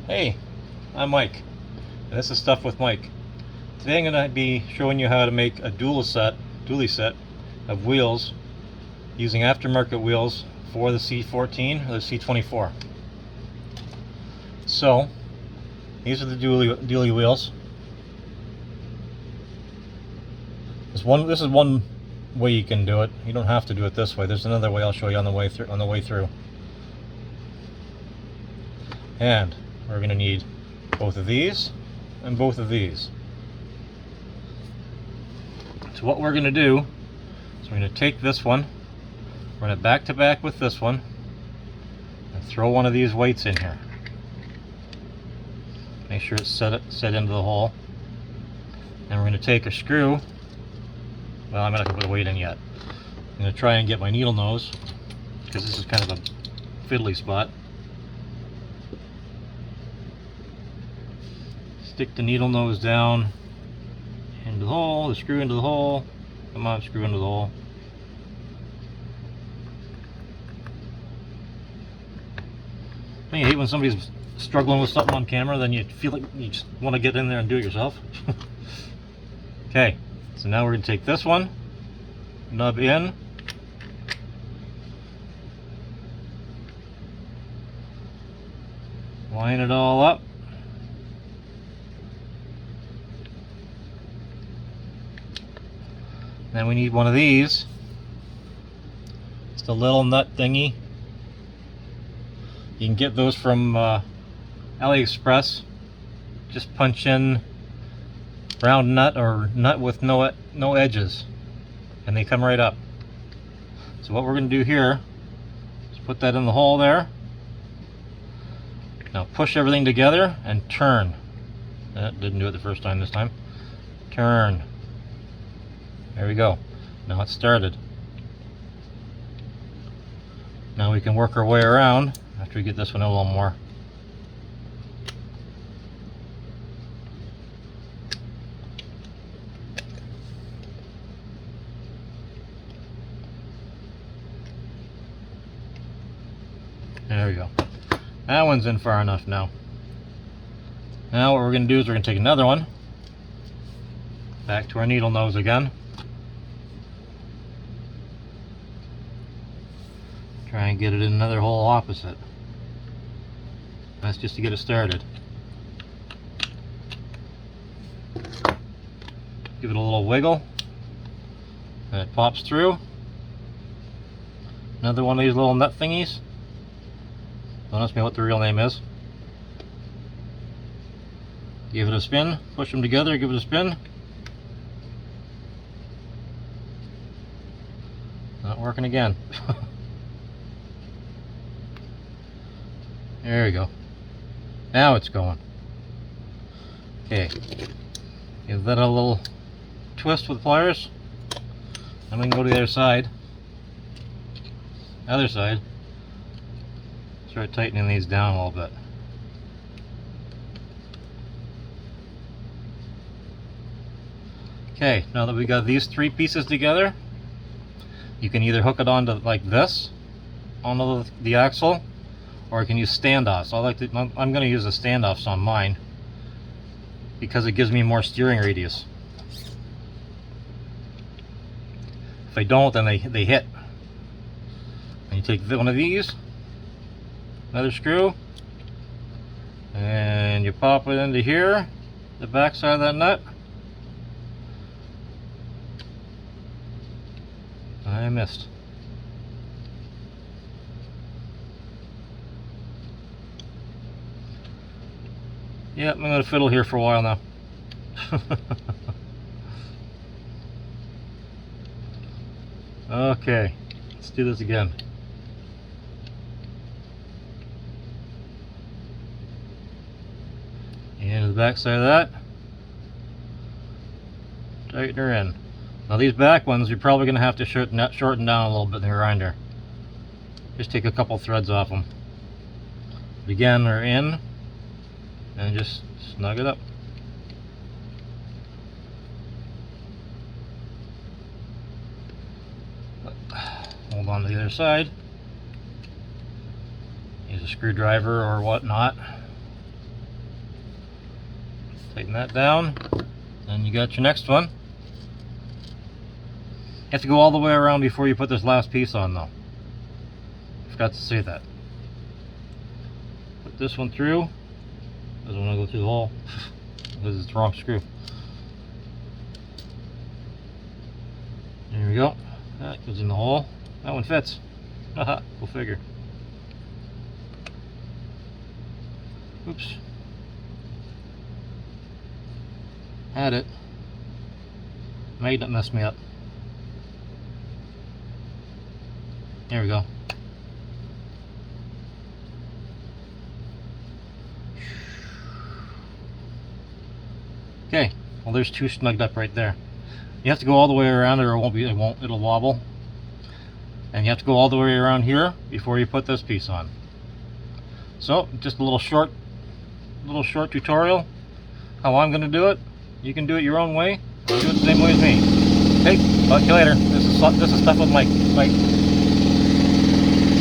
Hey, I'm Mike, and this is Stuff with Mike. Today I'm going to be showing you how to make a dually set of wheels using aftermarket wheels for the C14 or the C24. So, these are the dually wheels. This is one way you can do it. You don't have to do it this way. There's another way I'll show you on the way through. And we're going to need both of these and both of these. So what we're going to do is we're going to take this one, run it back to back with this one, and throw one of these weights in here. Make sure it's set into the hole. And we're going to take a screw. Well, I'm not going to put a weight in yet. I'm going to try and get my needle nose, because this is kind of a fiddly spot. Stick the needle nose down into the hole, the screw into the hole. Come on, screw into the hole. I hate when somebody's struggling with something on camera, then you feel like you just want to get in there and do it yourself. Okay, so now we're going to take this one, nub in, line it all up. Then we need one of these. It's the little nut thingy. You can get those from AliExpress. Just punch in round nut or nut with no edges, and they come right up. So what we're going to do here is put that in the hole there. Now push everything together and turn. That didn't do it the first time. This time, turn. There we go. Now it's started. Now we can work our way around after we get this one a little more. There we go. That one's in far enough now. Now what we're going to do is we're going to take another one, back to our needle nose again. Try and get it in another hole opposite. That's just to get it started. Give it a little wiggle, and it pops through. Another one of these little nut thingies. Don't ask me what the real name is. Give it a spin, push them together, give it a spin. Not working again. There we go. Now it's going. Okay. Give that a little twist with pliers. And we can go to the other side. Other side. Start tightening these down a little bit. Okay, now that we got these three pieces together, you can either hook it onto like this, onto the axle, or you can use standoffs. I'm going to use the standoffs on mine because it gives me more steering radius. If I don't, then they hit. And you take one of these, another screw, and you pop it into here, the back side of that nut. I missed. Yep, I'm going to fiddle here for a while now. Okay, let's do this again. And the back side of that, tighten her in. Now these back ones, you're probably going to have to shorten down a little bit in the grinder. Just take a couple threads off them. But again, they're in, and just snug it up. Hold on to the other side. Use a screwdriver or whatnot. Tighten that down. Then you got your next one. You have to go all the way around before you put this last piece on though. Forgot to say that. Put this one through. Doesn't want to go through the hole because it's the wrong screw. There we go. That goes in the hole. That one fits. Haha, go figure. Oops. Had it. Made it mess me up. There we go. Okay, well there's two snugged up right there. You have to go all the way around or it'll wobble. And you have to go all the way around here before you put this piece on. So, just a little short tutorial how I'm going to do it. You can do it your own way, or do it the same way as me. Okay, talk to you later. This is stuff with Mike. Bye.